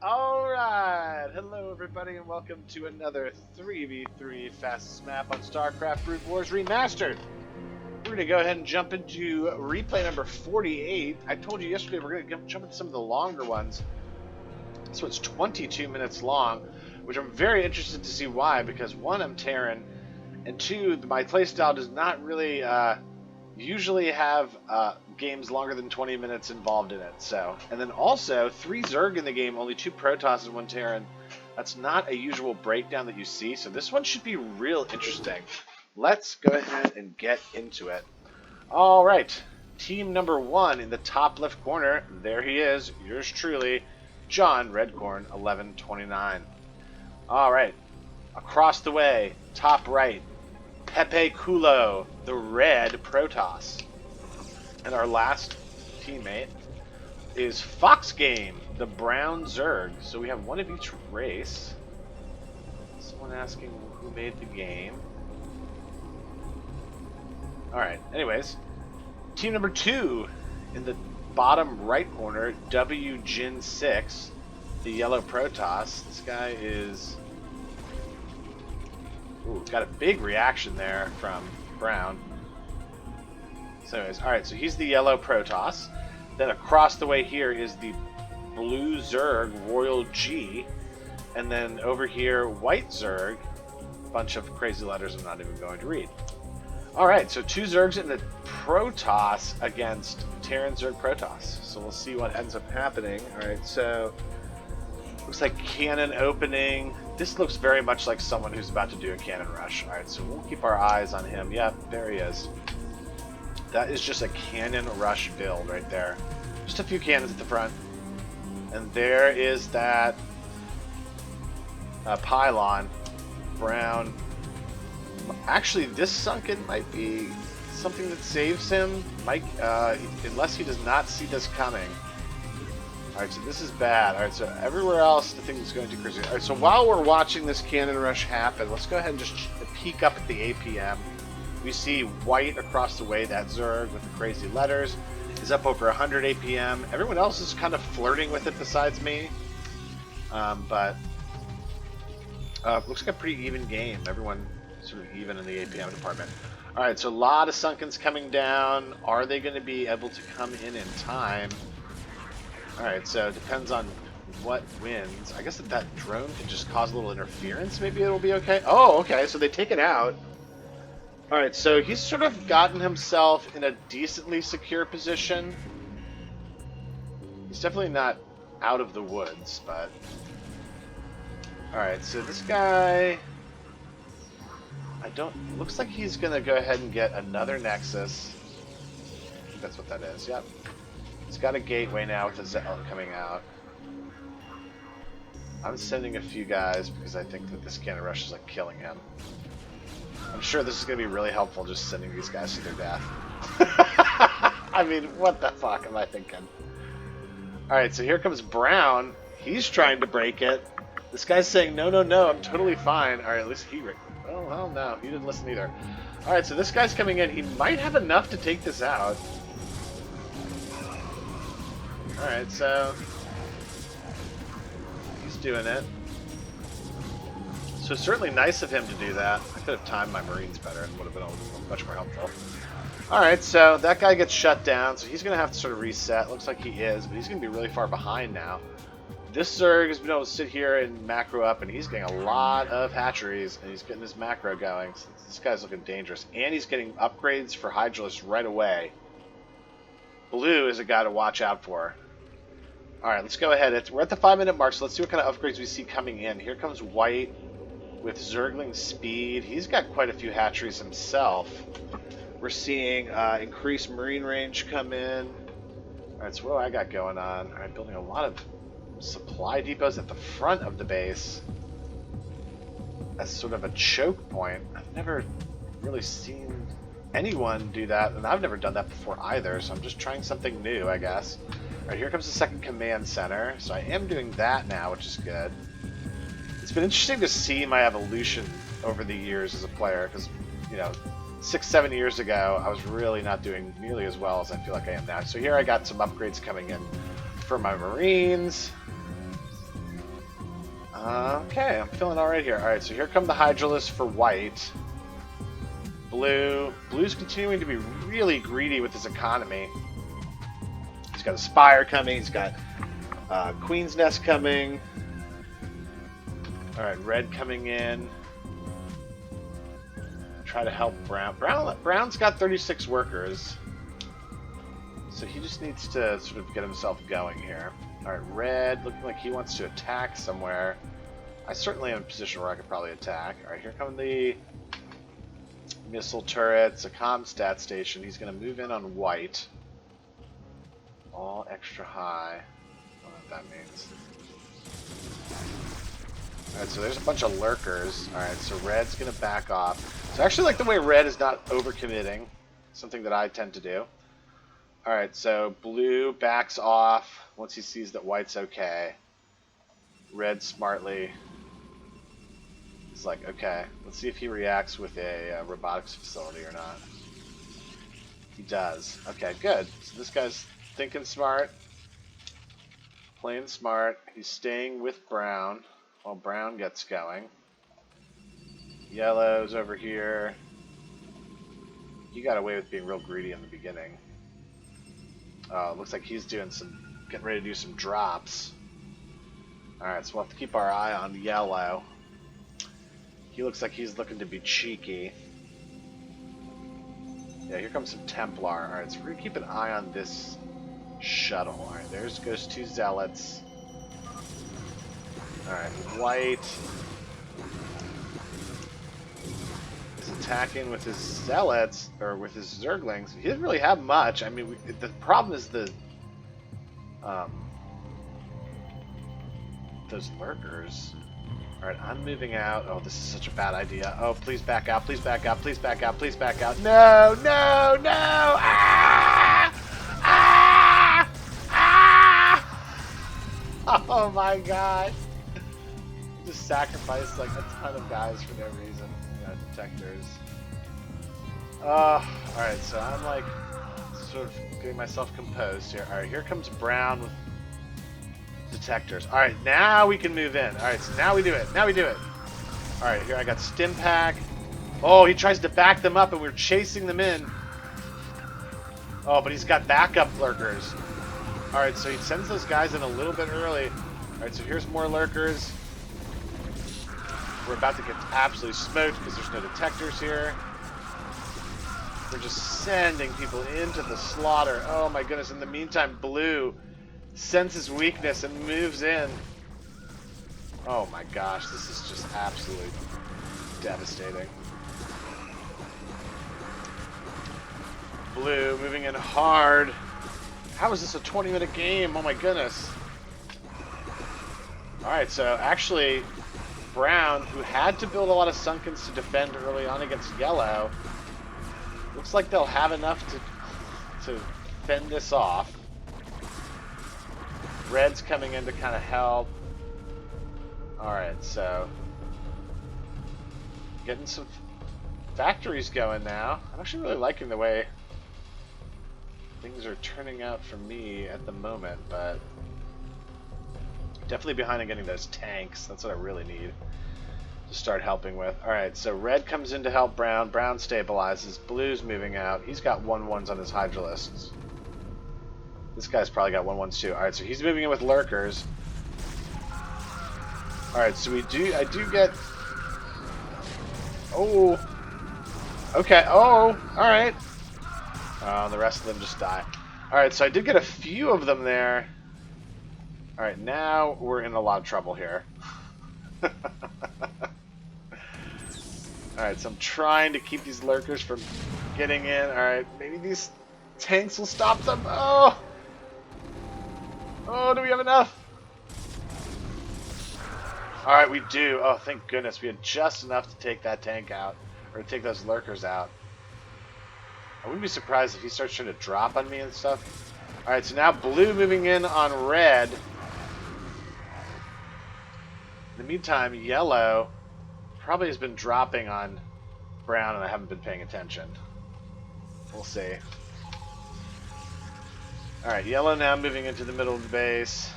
Alright, hello everybody and welcome to another 3v3 fastest map on StarCraft Brood Wars Remastered. We're going to go ahead and jump into replay number 48. I told you yesterday we're going to jump into some of the longer ones. This one's 22 minutes long, which I'm very interested to see why, because one, I'm Terran, and two, my playstyle does not really usually have games longer than 20 minutes involved in it. So, and then also 3 Zerg in the game, only 2 Protoss and 1 Terran. That's not a usual breakdown that you see. So this one should be real interesting. Let's go ahead and get into it. All right, team number 1 in the top left corner. There he is, yours truly, John Redcorn, 1129. All right, across the way, top right, Pepe Kulo, the red Protoss. And our last teammate is Fox Game, the brown Zerg. So we have one of each race. Someone asking who made the game. Alright, anyways. Team number 2 in the bottom right corner, W Jin 6, the yellow Protoss. This guy is... Ooh, got a big reaction there from brown. So anyways, alright, so he's the yellow Protoss. Then across the way here is the blue Zerg, Royal G. And then over here, white Zerg. Bunch of crazy letters I'm not even going to read. Alright, so 2 Zergs in the Protoss against Terran Zerg Protoss. So we'll see what ends up happening. Alright, so looks like cannon opening. This looks very much like someone who's about to do a cannon rush. Alright, so we'll keep our eyes on him. Yep, there he is. That is just a cannon rush build right there. Just a few cannons at the front. And there is that pylon. Brown. Actually, this sunken might be something that saves him. Unless he does not see this coming. Alright, so this is bad. Alright, so everywhere else the thing is going too crazy. Alright, so while we're watching this cannon rush happen, let's go ahead and just peek up at the APM. We see white across the way, that Zerg with the crazy letters, is up over 100 APM. Everyone else is kind of flirting with it besides me. But looks like a pretty even game. Everyone sort of even in the APM department. Alright, so a lot of Sunkens coming down. Are they going to be able to come in time? Alright, so it depends on what wins. I guess that drone can just cause a little interference. Maybe it'll be okay. Oh, okay, so they take it out. Alright, so he's sort of gotten himself in a decently secure position. He's definitely not out of the woods, but... Alright, so this guy... Looks like he's gonna go ahead and get another Nexus. I think that's what that is, yep. He's got a gateway now with a Zell coming out. I'm sending a few guys because I think that this cannon rush is like killing him. I'm sure this is going to be really helpful just sending these guys to their death. I mean, what the fuck am I thinking? Alright, so here comes Brown. He's trying to break it. This guy's saying, no, no, no, I'm totally fine. Alright, at least he... Well, no, he didn't listen either. Alright, so this guy's coming in. He might have enough to take this out. Alright, so... he's doing it. So certainly nice of him to do that. I could have timed my Marines better and would have been much more helpful. Alright, so that guy gets shut down, so he's going to have to sort of reset. Looks like he is, but he's going to be really far behind now. This Zerg has been able to sit here and macro up, and he's getting a lot of hatcheries, and he's getting his macro going. So this guy's looking dangerous. And he's getting upgrades for Hydralisk right away. Blue is a guy to watch out for. Alright, let's go ahead. We're at the 5-minute mark, so let's see what kind of upgrades we see coming in. Here comes White with Zergling speed. He's got quite a few hatcheries himself. We're seeing increased marine range come in. Alright, so what do I got going on? Alright, building a lot of supply depots at the front of the base as sort of a choke point. I've never really seen anyone do that, and I've never done that before either, so I'm just trying something new, I guess. Alright, here comes the second command center, so I am doing that now, which is good. It's been interesting to see my evolution over the years as a player, because, you know, 6-7 years ago, I was really not doing nearly as well as I feel like I am now. So here I got some upgrades coming in for my Marines. Okay, I'm feeling alright here. Alright, so here come the Hydralisks for white. Blue's continuing to be really greedy with his economy. He's got a Spire coming, he's got Queen's Nest coming. Alright, red coming in. Try to help Brown. Brown's got 36 workers. So he just needs to sort of get himself going here. Alright, red looking like he wants to attack somewhere. I certainly am in a position where I could probably attack. Alright, here come the missile turrets, a comstat station. He's going to move in on white. All extra high. I don't know what that means. Alright, so there's a bunch of lurkers. Alright, so red's going to back off. So I actually like the way red is not overcommitting. Something that I tend to do. Alright, so blue backs off once he sees that white's okay. Red smartly is like, okay, let's see if he reacts with a robotics facility or not. He does. Okay, good. So this guy's thinking smart, playing smart. He's staying with brown while brown gets going. Yellow's over here. He got away with being real greedy in the beginning. Looks like he's doing getting ready to do some drops. Alright, so we'll have to keep our eye on yellow. He looks like he's looking to be cheeky. Yeah, here comes some Templar. Alright, so we're going to keep an eye on this shuttle. Alright, there goes 2 Zealots. Alright, white is attacking with his Zealots, or with his Zerglings. He didn't really have much. I mean, the problem is those lurkers. Alright, I'm moving out. Oh, this is such a bad idea. Oh, please back out, please back out, please back out, please back out. No, no, no! Ah! Ah! Ah! Oh my god. Just sacrificed like a ton of guys for no reason. You know, detectors. Alright, so I'm like sort of getting myself composed here. Alright, here comes brown with detectors. Alright, now we can move in. Alright, so now we do it. Now we do it. Alright, here I got Stimpack. Oh, he tries to back them up and we're chasing them in. Oh, but he's got backup lurkers. Alright, so he sends those guys in a little bit early. Alright, so here's more lurkers. We're about to get absolutely smoked because there's no detectors here. We're just sending people into the slaughter. Oh my goodness, in the meantime, blue senses weakness and moves in. Oh my gosh, this is just absolutely devastating. Blue moving in hard. How is this a 20-minute game? Oh my goodness. Alright, so actually brown, who had to build a lot of Sunkens to defend early on against yellow, looks like they'll have enough to fend this off. Red's coming in to kind of help. Alright, so getting some factories going now. I'm actually really liking the way things are turning out for me at the moment, but definitely behind on getting those tanks. That's what I really need to start helping with. Alright, so red comes in to help brown. Brown stabilizes. Blue's moving out. He's got 1-1s on his Hydralisks. This guy's probably got 1-1s too. Alright, so he's moving in with lurkers. Alright, so I do get... Oh! Okay, oh! Alright. The rest of them just die. Alright, so I did get a few of them there. Alright, now we're in a lot of trouble here. Alright, so I'm trying to keep these lurkers from getting in. Alright, maybe these tanks will stop them. Oh! Oh, do we have enough? Alright, we do. Oh, thank goodness. We had just enough to take that tank out. Or to take those lurkers out. I wouldn't be surprised if he starts trying to drop on me and stuff. Alright, so now blue moving in on red. In the meantime, yellow probably has been dropping on brown and I haven't been paying attention. We'll see. Alright, yellow now moving into the middle of the base.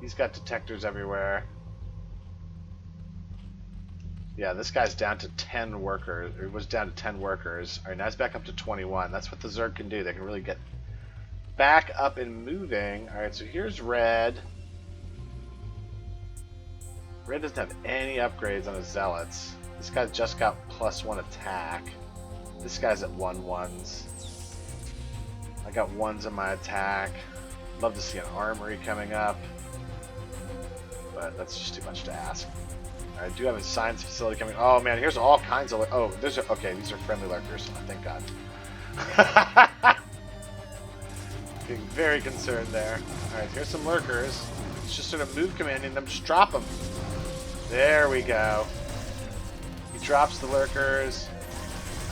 He's got detectors everywhere. Yeah, this guy's down to 10 workers. It was down to 10 workers. All right, now it's back up to 21. That's what the Zerg can do. They can really get back up and moving. All right, so here's red. Red doesn't have any upgrades on his zealots. This guy just got +1 attack. This guy's at 1/1s. I got 1s in my attack. Love to see an armory coming up, but that's just too much to ask. I do have a science facility coming. Oh man, here's all kinds of. Oh, there's okay. These are friendly lurkers. Oh, thank God. Being very concerned there. All right, here's some lurkers. Let's just sort of move commanding them. Just drop them. There we go. He drops the lurkers.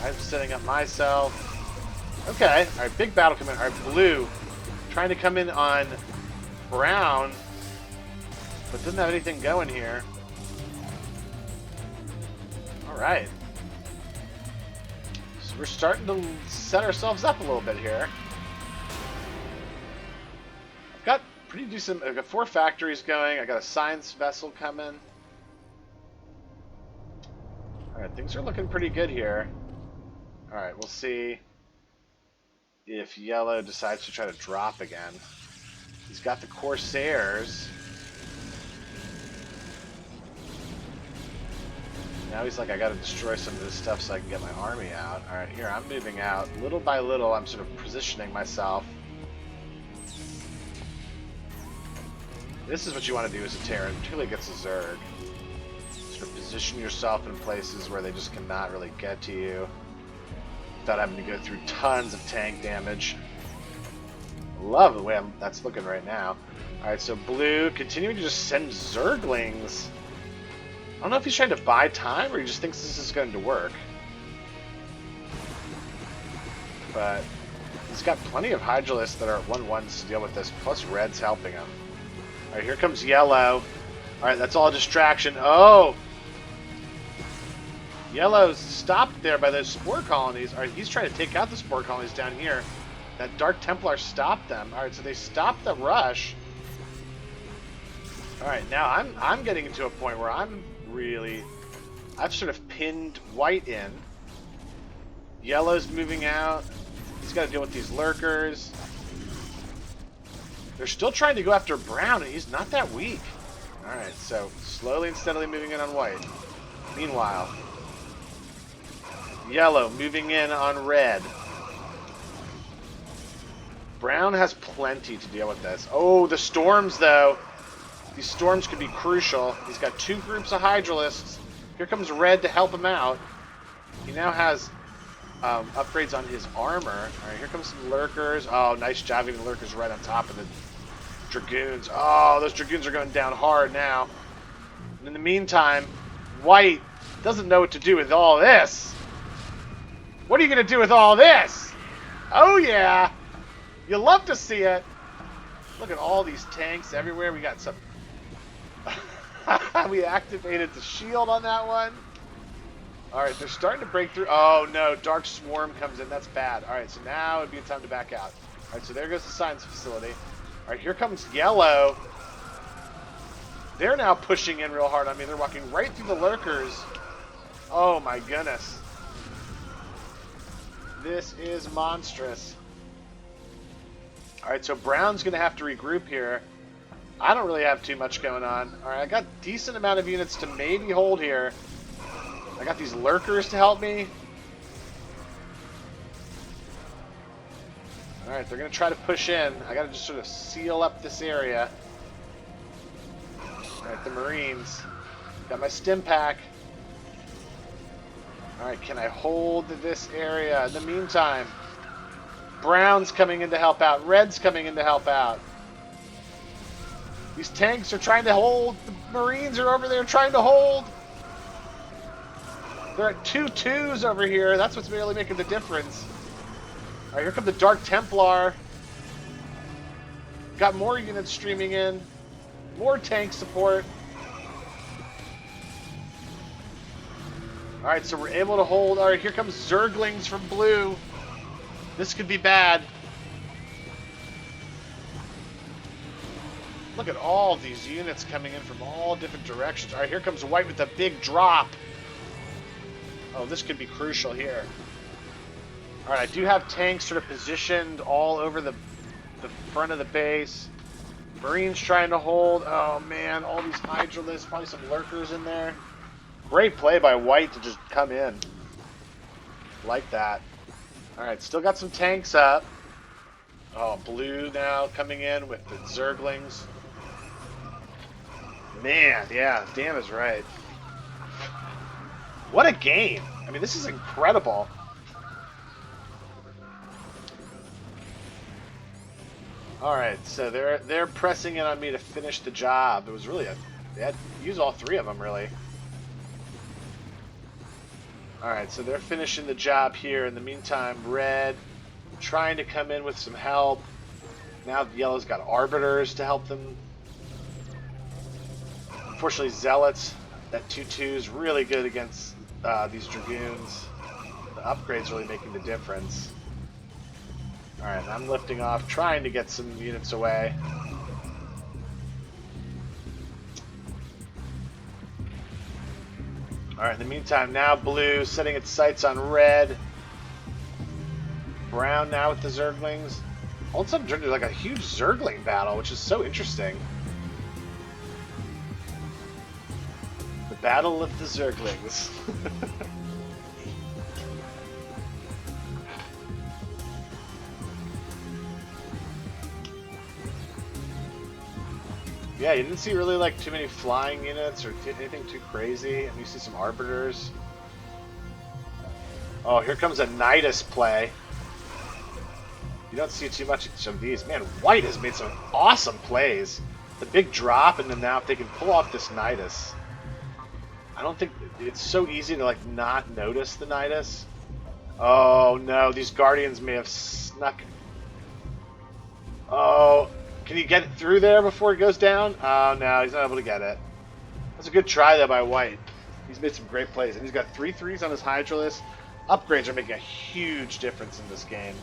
I'm setting up myself. Okay. All right, big battle coming. All right, blue trying to come in on brown, but doesn't have anything going here. All right. So we're starting to set ourselves up a little bit here. I've got pretty decent. I've got 4 factories going. I got a science vessel coming. All right, things are looking pretty good here. All right, we'll see if yellow decides to try to drop again. He's got the Corsairs. Now he's like, I gotta destroy some of this stuff so I can get my army out. Alright, here, I'm moving out. Little by little, I'm sort of positioning myself. This is what you want to do as a Terran, particularly against a Zerg. Sort of position yourself in places where they just cannot really get to you without having to go through tons of tank damage. Love the way that's looking right now. Alright, so blue, continuing to just send Zerglings. I don't know if he's trying to buy time or he just thinks this is going to work. But he's got plenty of Hydralisks that are at 1/1s to deal with this, plus red's helping him. Alright, here comes yellow. Alright, that's all a distraction. Oh! Yellow's stopped there by those spore colonies. Alright, he's trying to take out the spore colonies down here. That Dark Templar stopped them. Alright, so they stopped the rush. Alright, now I'm getting into a point where I've sort of pinned white in. Yellow's moving out. He's got to deal with these lurkers. They're still trying to go after brown, and he's not that weak. Alright, so slowly and steadily moving in on white. Meanwhile, yellow moving in on red. Brown has plenty to deal with this. Oh, the storms, though. These storms could be crucial. He's got 2 groups of Hydralisks. Here comes red to help him out. He now has upgrades on his armor. All right, here comes some lurkers. Oh, nice job getting the lurkers right on top of the dragoons. Oh, those dragoons are going down hard now. And in the meantime, white doesn't know what to do with all this. What are you going to do with all this? Oh, yeah. You love to see it. Look at all these tanks everywhere. We got some... We activated the shield on that one. Alright, they're starting to break through. Oh, no. Dark Swarm comes in. That's bad. Alright, so now would be a time to back out. Alright, so there goes the science facility. Alright, here comes yellow. They're now pushing in real hard on me. They're walking right through the lurkers. Oh, my goodness. This is monstrous. Alright, so brown's going to have to regroup here. I don't really have too much going on. Alright, I got a decent amount of units to maybe hold here. I got these lurkers to help me. Alright, they're going to try to push in. I got to just sort of seal up this area. Alright, the Marines. Got my stim pack. Alright, can I hold this area? In the meantime, brown's coming in to help out. Red's coming in to help out. These tanks are trying to hold. The Marines are over there trying to hold. They're at 2-2s over here. That's what's really making the difference. Alright, here come the Dark Templar. Got more units streaming in. More tank support. Alright, so we're able to hold. Alright, here comes Zerglings from blue. This could be bad. Look at all these units coming in from all different directions. Alright, here comes white with a big drop. Oh, this could be crucial here. All right, I do have tanks sort of positioned all over the front of the base. Marines trying to hold. Oh, man, all these hydralisks, probably some lurkers in there. Great play by White to just come in. Like that. All right, still got some tanks up. Oh, Blue now coming in with the Zerglings. Man, yeah, Dan is right. What a game. I mean, this is incredible. All right, so they're pressing in on me to finish the job. It was really they had to use all three of them, really. All right, so they're finishing the job here. In the meantime, Red trying to come in with some help. Now Yellow's got Arbiters to help them. Unfortunately, Zealots, that 2/2 is really good against these Dragoons. The upgrade's really making the difference. All right, I'm lifting off, trying to get some units away. All right, in the meantime, now Blue setting its sights on Red. Brown now with the Zerglings. All of a sudden, there's like a huge Zergling battle, which is so interesting. The Battle of the Zerglings. Yeah, you didn't see really like too many flying units or anything too crazy. And you see some Arbiters. Oh, here comes a Nidus play. You don't see too much of these. Man, White has made some awesome plays. The big drop, and then now if they can pull off this Nidus. I don't think it's so easy to like not notice the Nidus. Oh no, these Guardians may have snuck. Oh, can he get it through there before it goes down? Oh no, he's not able to get it. That's a good try though by White. He's made some great plays, and he's got 3 3s on his Hydralisk. Upgrades are making a huge difference in this game.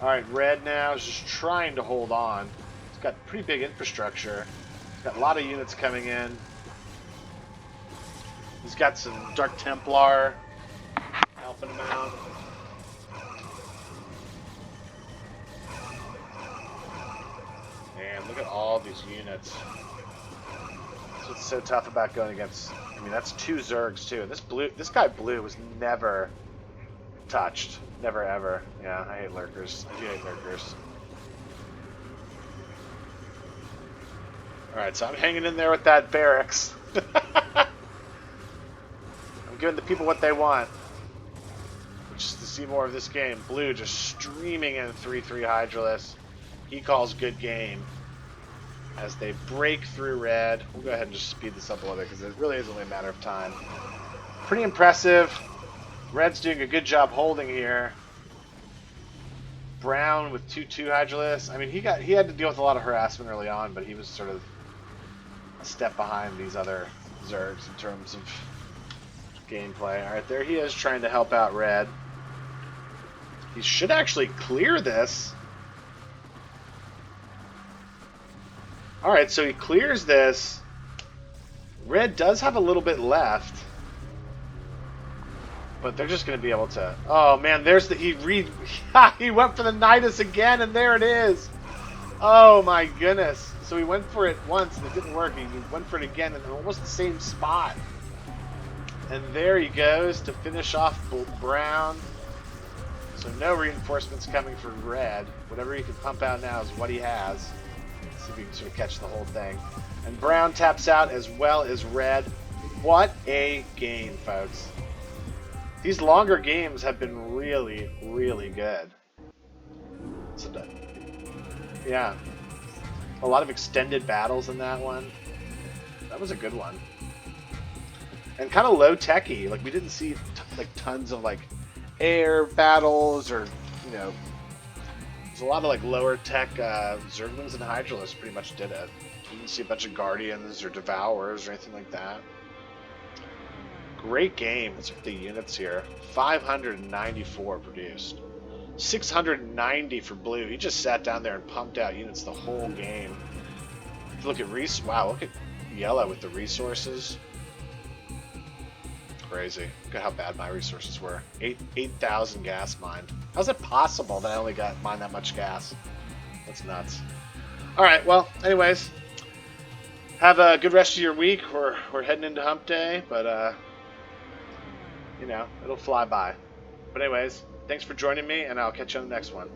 Alright, Red now is just trying to hold on. He's got pretty big infrastructure. He's got a lot of units coming in. He's got some Dark Templar helping him out. Man, look at all these units. That's what's so tough about going against. I mean, that's 2 Zergs too. This guy Blue was never touched. Never ever. Yeah, I hate lurkers. I do hate lurkers. Alright, so I'm hanging in there with that barracks. I'm giving the people what they want. Which is to see more of this game. Blue just streaming in 3/3 Hydralisk. He calls good game. As they break through Red. We'll go ahead and just speed this up a little bit because it really is only a matter of time. Pretty impressive. Red's doing a good job holding here. Brown with 2/2 Hydralisk. I mean, he had to deal with a lot of harassment early on, but he was sort of a step behind these other Zergs in terms of gameplay. All right, there he is trying to help out Red. He should actually clear this. All right, so he clears this. Red does have a little bit left. But they're just going to be able to... Oh, man, there's the... He went for the Nidus again, and there it is. Oh, my goodness. So he went for it once, and it didn't work. He went for it again in almost the same spot. And there he goes to finish off Brown. So no reinforcements coming for Red. Whatever he can pump out now is what he has. Let's see if we can sort of catch the whole thing. And Brown taps out as well as Red. What a game, folks. These longer games have been really, really good. So, yeah. A lot of extended battles in that one. That was a good one. And kind of low-techy. Like, we didn't see like tons of like air battles or, you know, there's a lot of like lower-tech Zerglings and Hydralisks pretty much did it. You didn't see a bunch of Guardians or Devourers or anything like that. Great game. Let's look at the units here. 594 produced. 690 for Blue. He just sat down there and pumped out units the whole game. If you look at Wow, look at Yellow with the resources. Crazy. Look at how bad my resources were. 8,000 gas mined. How's it possible that I only got mined that much gas? That's nuts. Alright, well, anyways. Have a good rest of your week. We're heading into hump day, but you know, it'll fly by. But anyways, thanks for joining me, and I'll catch you on the next one.